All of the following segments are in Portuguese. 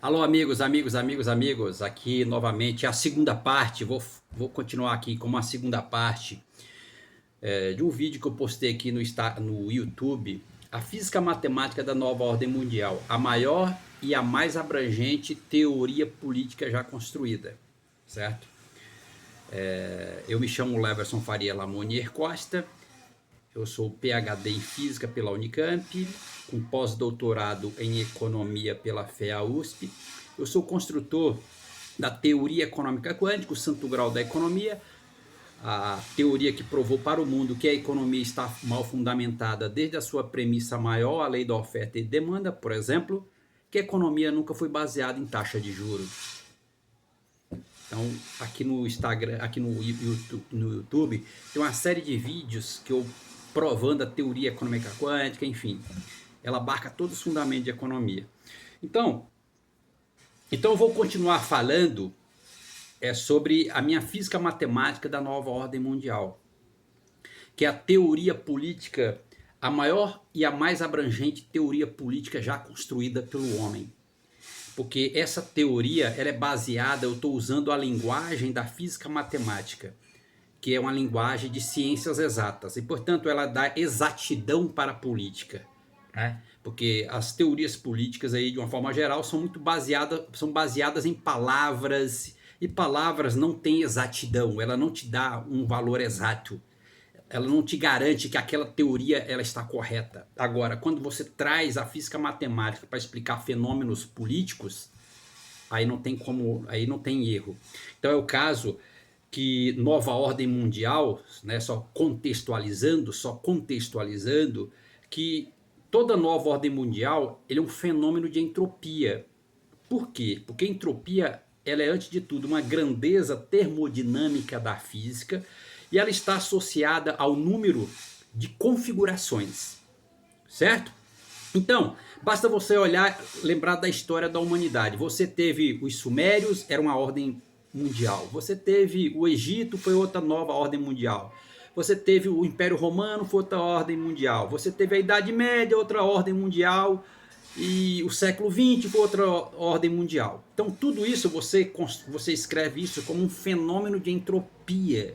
Alô, amigos, aqui novamente a segunda parte. Vou continuar aqui com uma segunda parte de um vídeo que eu postei aqui no YouTube. A física matemática da nova ordem mundial, a maior e a mais abrangente teoria política já construída, certo? Eu me chamo Leverson Faria Lamonier Costa. Eu sou PhD em Física pela Unicamp, com pós-doutorado em Economia pela FEA USP. Eu sou construtor da teoria econômica quântica, o santo grau da economia, a teoria que provou para o mundo que a economia está mal fundamentada desde a sua premissa maior, a lei da oferta e demanda, por exemplo, que a economia nunca foi baseada em taxa de juros. Então, aqui no Instagram, aqui no YouTube, tem uma série de vídeos que eu provando a teoria econômica quântica, enfim, ela abarca todos os fundamentos de economia. Então, eu vou continuar falando sobre a minha física matemática da nova ordem mundial, que é a teoria política, a maior e a mais abrangente teoria política já construída pelo homem. Porque essa teoria ela é baseada, eu estou usando a linguagem da física matemática, que é uma linguagem de ciências exatas, e portanto ela dá exatidão para a política, né? Porque as teorias políticas aí, de uma forma geral, são baseadas em palavras, e palavras não têm exatidão, ela não te dá um valor exato, ela não te garante que aquela teoria ela está correta. Agora, quando você traz a física matemática para explicar fenômenos políticos, aí não tem como, aí não tem erro. Então é o caso que nova ordem mundial, né, só contextualizando, que toda nova ordem mundial ele é um fenômeno de entropia. Por quê? Porque a entropia ela é, antes de tudo, uma grandeza termodinâmica da física e ela está associada ao número de configurações, certo? Então, basta você olhar, lembrar da história da humanidade. Você teve os sumérios, era uma ordem mundial. Você teve o Egito, foi outra nova ordem mundial. Você teve o Império Romano, foi outra ordem mundial. Você teve a Idade Média, outra ordem mundial. E o século XX foi outra ordem mundial. Então, tudo isso, você escreve isso como um fenômeno de entropia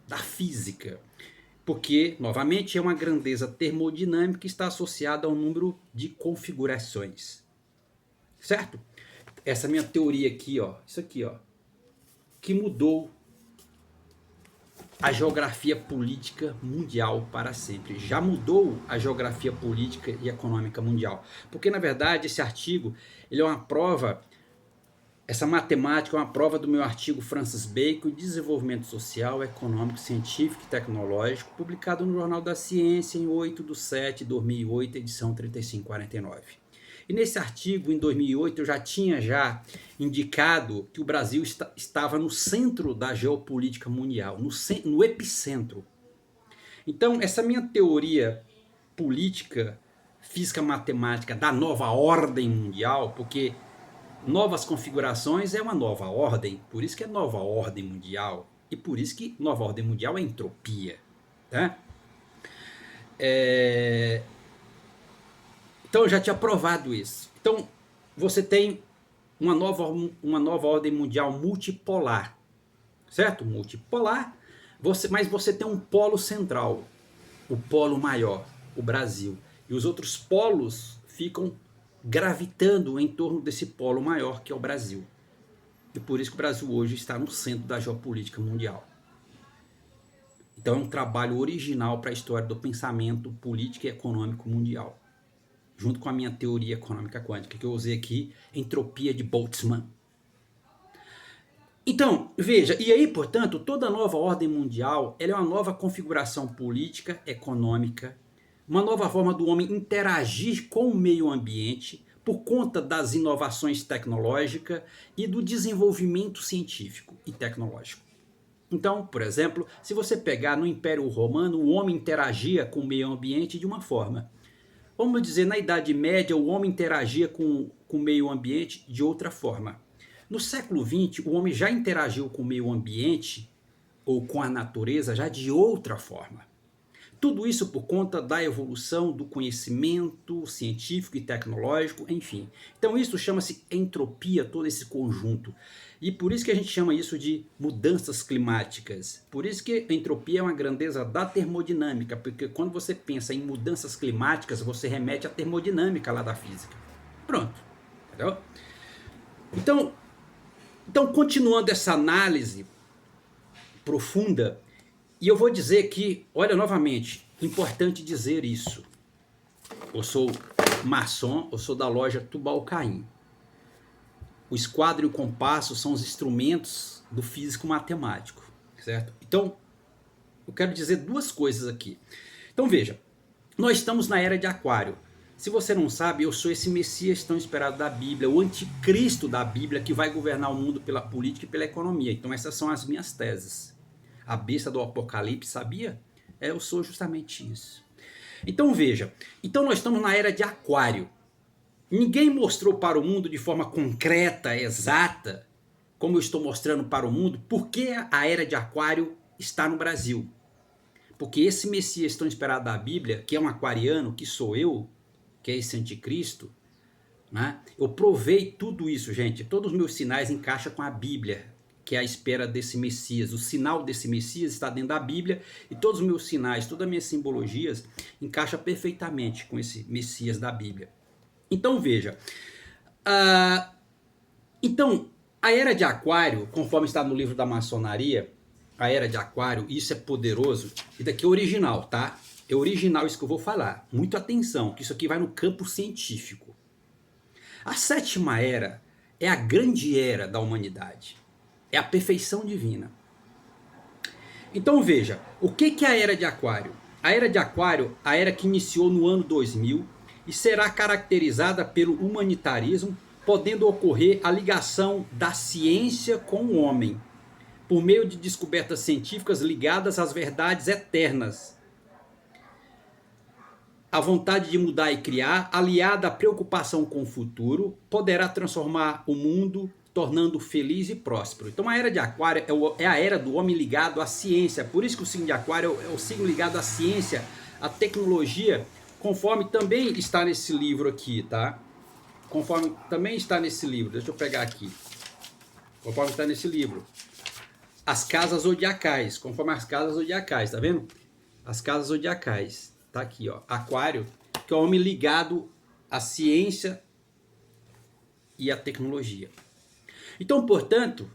da física. Porque, novamente, é uma grandeza termodinâmica que está associada ao número de configurações. Certo? Essa minha teoria aqui, ó, isso aqui, ó, que mudou a geografia política mundial para sempre. Já mudou a geografia política e econômica mundial. Porque, na verdade, esse artigo ele é uma prova, essa matemática é uma prova do meu artigo Francis Bacon, Desenvolvimento Social, Econômico, Científico e Tecnológico, publicado no Jornal da Ciência em 8/7/2008, edição 3549. E nesse artigo, em 2008, eu já tinha indicado que o Brasil estava no centro da geopolítica mundial, no epicentro. Então, essa minha teoria política, física matemática da nova ordem mundial, porque novas configurações é uma nova ordem, por isso que é nova ordem mundial, e por isso que nova ordem mundial é entropia. Tá? Então eu já tinha provado isso. Então você tem uma nova ordem mundial multipolar, certo? Multipolar, mas você tem um polo central, o polo maior, o Brasil. E os outros polos ficam gravitando em torno desse polo maior que é o Brasil. E por isso que o Brasil hoje está no centro da geopolítica mundial. Então é um trabalho original para a história do pensamento político e econômico mundial, junto com a minha teoria econômica quântica, que eu usei aqui, entropia de Boltzmann. Então, veja, e aí, portanto, toda nova ordem mundial ela é uma nova configuração política, econômica, uma nova forma do homem interagir com o meio ambiente por conta das inovações tecnológicas e do desenvolvimento científico e tecnológico. Então, por exemplo, se você pegar no Império Romano, o homem interagia com o meio ambiente de uma forma. Vamos dizer, na Idade Média, o homem interagia com o meio ambiente de outra forma. No século XX, o homem já interagiu com o meio ambiente ou com a natureza já de outra forma. Tudo isso por conta da evolução do conhecimento científico e tecnológico, enfim. Então isso chama-se entropia, todo esse conjunto. E por isso que a gente chama isso de mudanças climáticas. Por isso que a entropia é uma grandeza da termodinâmica, porque quando você pensa em mudanças climáticas, você remete à termodinâmica lá da física. Pronto, entendeu? Então continuando essa análise profunda, e eu vou dizer que, olha, novamente, importante dizer isso. Eu sou maçom, eu sou da loja Tubal Caim. O esquadro e o compasso são os instrumentos do físico matemático, certo? Então, eu quero dizer duas coisas aqui. Então veja, nós estamos na era de Aquário. Se você não sabe, eu sou esse Messias tão esperado da Bíblia, o anticristo da Bíblia que vai governar o mundo pela política e pela economia. Então essas são as minhas teses. A besta do Apocalipse, sabia? Eu sou justamente isso. Então veja, então nós estamos na era de Aquário. Ninguém mostrou para o mundo de forma concreta, exata, como eu estou mostrando para o mundo, por que a era de Aquário está no Brasil. Porque esse Messias tão esperado da Bíblia, que é um aquariano, que sou eu, que é esse anticristo, né? Eu provei tudo isso, gente. Todos os meus sinais encaixam com a Bíblia, que é a espera desse Messias. O sinal desse Messias está dentro da Bíblia e todos os meus sinais, todas as minhas simbologias encaixam perfeitamente com esse Messias da Bíblia. Então veja, então a era de Aquário, conforme está no livro da maçonaria, a era de Aquário, isso é poderoso, e daqui é original, tá? É original isso que eu vou falar. Muito atenção, que isso aqui vai no campo científico. A sétima era é a grande era da humanidade. É a perfeição divina. Então veja, o que é a era de Aquário? A era de Aquário, a era que iniciou no ano 2000 e será caracterizada pelo humanitarismo, podendo ocorrer a ligação da ciência com o homem, por meio de descobertas científicas ligadas às verdades eternas. A vontade de mudar e criar, aliada à preocupação com o futuro, poderá transformar o mundo, tornando feliz e próspero. Então a era de Aquário é a era do homem ligado à ciência. Por isso que o signo de Aquário é o signo ligado à ciência, à tecnologia, conforme também está nesse livro aqui, tá? Conforme também está nesse livro, deixa eu pegar aqui. Conforme está nesse livro. As casas zodiacais, conforme as casas zodiacais, tá vendo? As casas zodiacais. Tá aqui, ó. Aquário, que é o homem ligado à ciência e à tecnologia. Então, portanto,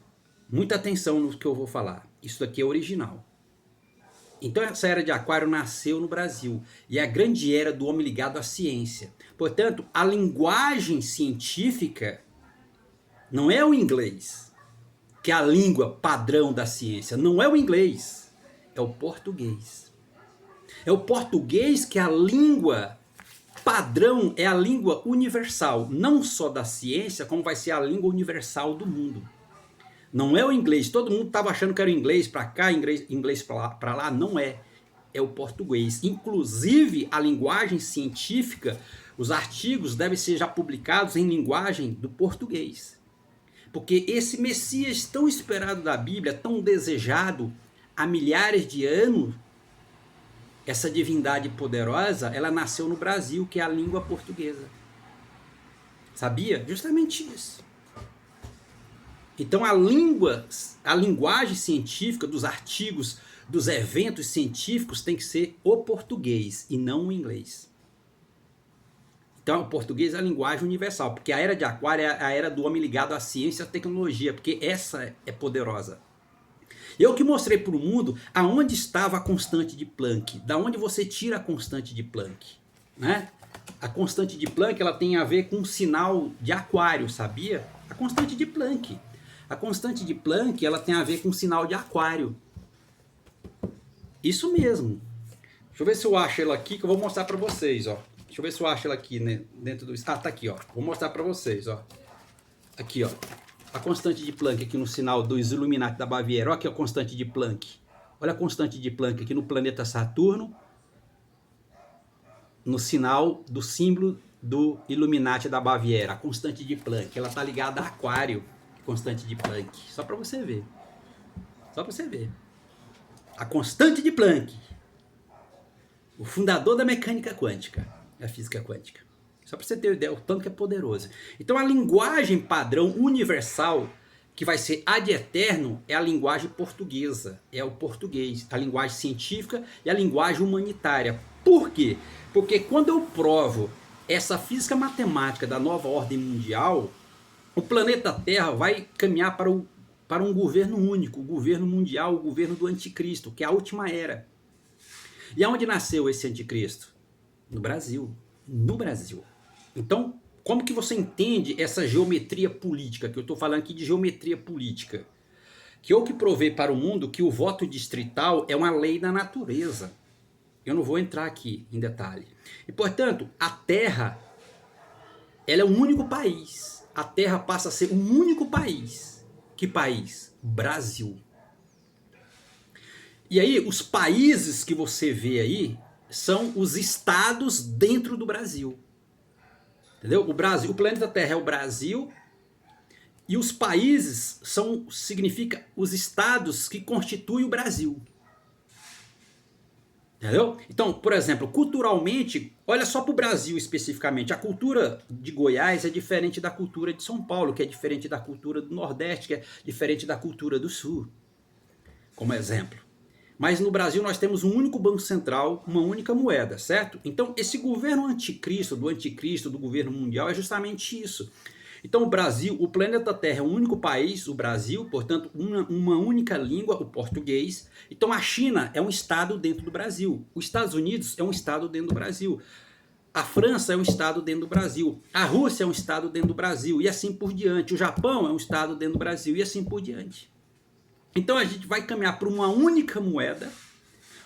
muita atenção no que eu vou falar. Isso daqui é original. Então, essa era de Aquário nasceu no Brasil. E é a grande era do homem ligado à ciência. Portanto, a linguagem científica não é o inglês, que é a língua padrão da ciência. Não é o inglês, é o português. É o português que é a língua padrão, é a língua universal, não só da ciência, como vai ser a língua universal do mundo. Não é o inglês, todo mundo estava achando que era o inglês para cá, inglês para lá, não é. É o português. Inclusive, a linguagem científica, os artigos devem ser já publicados em linguagem do português. Porque esse Messias tão esperado da Bíblia, tão desejado há milhares de anos, essa divindade poderosa, ela nasceu no Brasil, que é a língua portuguesa. Sabia? Justamente isso. Então a linguagem científica dos artigos, dos eventos científicos tem que ser o português e não o inglês. Então o português é a linguagem universal, porque a era de Aquário é a era do homem ligado à ciência e à tecnologia, porque essa é poderosa. Eu que mostrei para o mundo aonde estava a constante de Planck. Da onde você tira a constante de Planck, né? A constante de Planck, ela tem a ver com o sinal de Aquário, sabia? A constante de Planck. A constante de Planck, ela tem a ver com o sinal de Aquário. Isso mesmo. Deixa eu ver se eu acho ela aqui, que eu vou mostrar para vocês, ó. Deixa eu ver se eu acho ela aqui, né, dentro do... Ah, tá aqui, ó. Vou mostrar para vocês, ó. Aqui, ó. A constante de Planck aqui no sinal dos Illuminati da Baviera. Olha aqui a constante de Planck. Olha a constante de Planck aqui no planeta Saturno. No sinal do símbolo do Illuminati da Baviera. A constante de Planck. Ela está ligada a Aquário. Constante de Planck. Só para você ver. Só para você ver. A constante de Planck. O fundador da mecânica quântica, a física quântica. Só para você ter ideia o tanto que é poderoso. Então a linguagem padrão universal que vai ser ad eterno é a linguagem portuguesa, é o português, a linguagem científica e a linguagem humanitária. Por quê? Porque quando eu provo essa física matemática da nova ordem mundial, o planeta Terra vai caminhar para um governo único, o governo mundial, o governo do anticristo, que é a última era. E aonde nasceu esse anticristo? No Brasil. No Brasil. Então, como que você entende essa geometria política, que eu estou falando aqui de geometria política? Que eu que provei para o mundo que o voto distrital é uma lei da natureza. Eu não vou entrar aqui em detalhe. E, portanto, a Terra, ela é um único país. A Terra passa a ser um único país. Que país? Brasil. E aí, os países que você vê aí são os estados dentro do Brasil. Entendeu? O Brasil, o planeta Terra é o Brasil e os países significa os estados que constituem o Brasil. Entendeu? Então, por exemplo, culturalmente, olha só para o Brasil especificamente, a cultura de Goiás é diferente da cultura de São Paulo, que é diferente da cultura do Nordeste, que é diferente da cultura do Sul, como exemplo. Mas no Brasil nós temos um único banco central, uma única moeda, certo? Então esse governo anticristo, do governo mundial, é justamente isso. Então o Brasil, o planeta Terra é um único país, o Brasil, portanto uma única língua, o português. Então a China é um estado dentro do Brasil, os Estados Unidos é um estado dentro do Brasil, a França é um estado dentro do Brasil, a Rússia é um estado dentro do Brasil e assim por diante, o Japão é um estado dentro do Brasil e assim por diante. Então a gente vai caminhar para uma única moeda,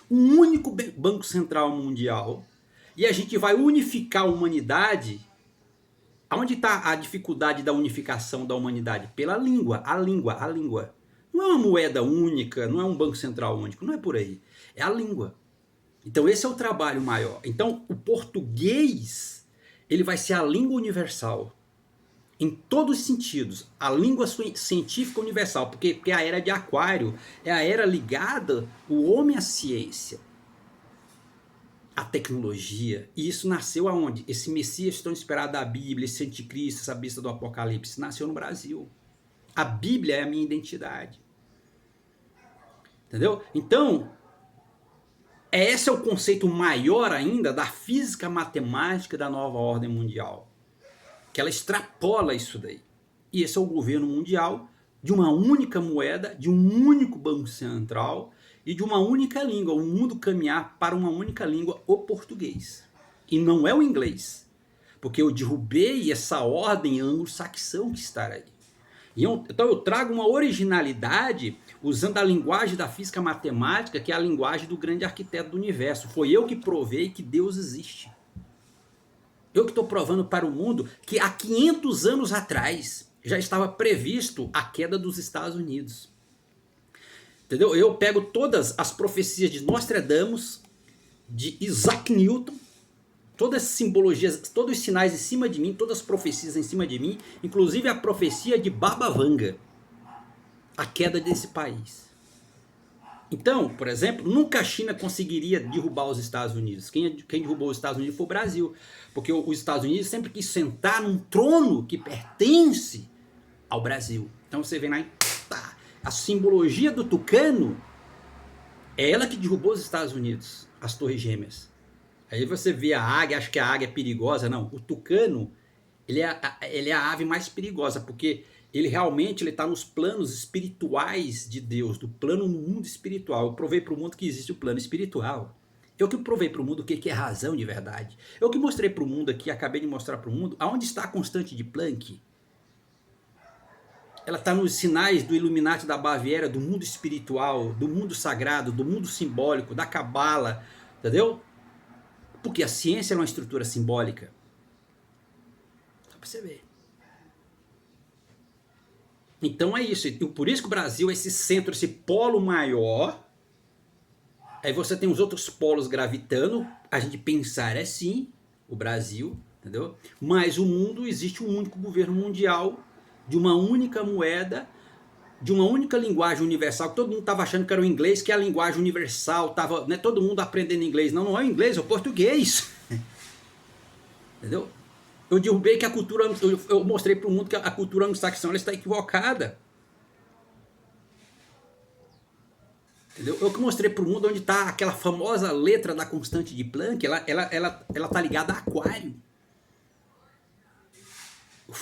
um único banco central mundial, e a gente vai unificar a humanidade. Aonde está a dificuldade da unificação da humanidade? Pela língua, a língua, a língua. Não é uma moeda única, não é um banco central único, não é por aí. É a língua. Então esse é o trabalho maior. Então o português, ele vai ser a língua universal. Em todos os sentidos, a língua científica universal, porque a era de Aquário é a era ligada o homem à ciência, à tecnologia. E isso nasceu aonde? Esse Messias tão esperado da Bíblia, esse anticristo, essa besta do Apocalipse, nasceu no Brasil. A Bíblia é a minha identidade. Entendeu? Então, esse é o conceito maior ainda da física matemática da nova ordem mundial. Que ela extrapola isso daí. E esse é o governo mundial de uma única moeda, de um único banco central e de uma única língua. O mundo caminhar para uma única língua, o português. E não é o inglês. Porque eu derrubei essa ordem anglo-saxão que está aí. Então eu trago uma originalidade usando a linguagem da física matemática, que é a linguagem do grande arquiteto do universo. Foi eu que provei que Deus existe. Eu que estou provando para o mundo que há 500 anos atrás já estava previsto a queda dos Estados Unidos. Entendeu? Eu pego todas as profecias de Nostradamus, de Isaac Newton, todas as simbologias, todos os sinais em cima de mim, todas as profecias em cima de mim, inclusive a profecia de Baba Vanga, a queda desse país. Então, por exemplo, nunca a China conseguiria derrubar os Estados Unidos. Quem derrubou os Estados Unidos foi o Brasil. Porque os Estados Unidos sempre quis sentar num trono que pertence ao Brasil. Então você vem lá e tá, a simbologia do tucano é ela que derrubou os Estados Unidos, as Torres Gêmeas. Aí você vê a águia, acha que a águia é perigosa. Não, o tucano ele é a ave mais perigosa, porque ele realmente está nos planos espirituais de Deus, do plano no mundo espiritual. Eu provei para o mundo que existe o plano espiritual. Eu que provei para o mundo o que é razão de verdade. Eu que mostrei para o mundo aqui, acabei de mostrar para o mundo, aonde está a constante de Planck. Ela está nos sinais do Illuminati da Baviera, do mundo espiritual, do mundo sagrado, do mundo simbólico, da Cabala, entendeu? Porque a ciência é uma estrutura simbólica. Dá para você ver. Então é isso, e por isso que o Brasil é esse centro, esse polo maior. Aí você tem os outros polos gravitando, a gente pensar é sim, o Brasil, entendeu? Mas o mundo, existe um único governo mundial, de uma única moeda, de uma única linguagem universal, que todo mundo estava achando que era o inglês, que é a linguagem universal, tava, né, todo mundo aprendendo inglês. Não, não é o inglês, é o português. Entendeu? Eu derrubei que a cultura, eu mostrei para o mundo que a cultura anglo-saxã está equivocada. Entendeu? Eu que mostrei para o mundo onde está aquela famosa letra da constante de Planck, ela tá ligada a aquário. O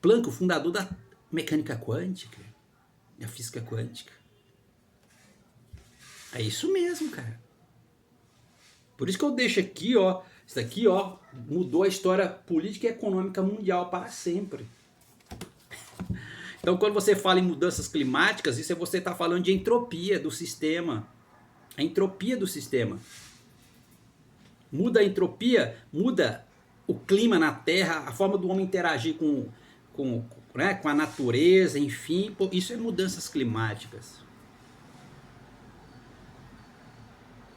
Planck, o fundador da mecânica quântica, da física quântica. É isso mesmo, cara. Por isso que eu deixo aqui, ó, isso daqui, ó, mudou a história política e econômica mundial para sempre. Então, quando você fala em mudanças climáticas, isso é você está falando de entropia do sistema. A entropia do sistema. Muda a entropia, muda o clima na Terra, a forma do homem interagir né, com a natureza, enfim. Isso é mudanças climáticas.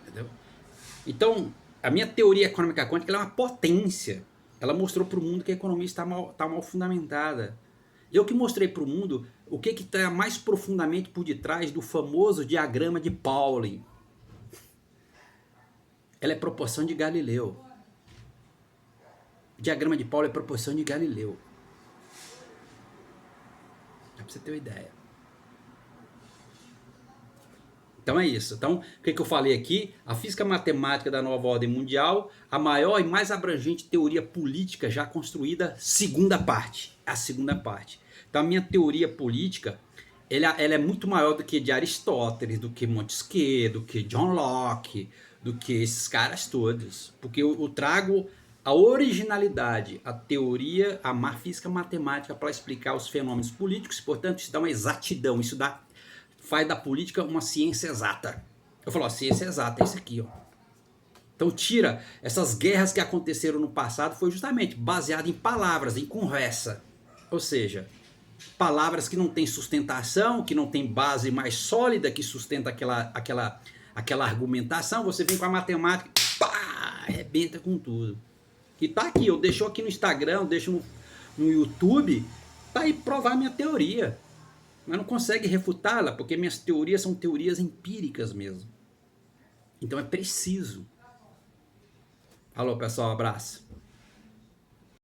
Entendeu? Então, a minha teoria econômica quântica ela é uma potência. Ela mostrou para o mundo que a economia está mal fundamentada. Eu que mostrei para o mundo o que está mais profundamente por detrás do famoso diagrama de Pauli. Ela é proporção de Galileu. O diagrama de Pauli é proporção de Galileu. Dá para você ter uma ideia. Então é isso. Então, o que eu falei aqui? A física matemática da nova ordem mundial, a maior e mais abrangente teoria política já construída, segunda parte. A segunda parte. Então a minha teoria política, ela é muito maior do que de Aristóteles, do que Montesquieu, do que John Locke, do que esses caras todos. Porque eu trago a originalidade, a teoria, a física matemática para explicar os fenômenos políticos, portanto isso dá uma exatidão, isso faz da política uma ciência exata. Eu falo, ó, ciência exata é isso aqui, ó. Então tira essas guerras que aconteceram no passado, foi justamente baseado em palavras, em conversa. Ou seja, palavras que não têm sustentação, que não tem base mais sólida, que sustenta aquela argumentação, você vem com a matemática, pá, arrebenta com tudo. E tá aqui, eu deixo aqui no Instagram, eu deixo no YouTube, tá aí provar minha teoria. Mas não consegue refutá-la, porque minhas teorias são teorias empíricas mesmo. Então é preciso. Alô, pessoal, abraço.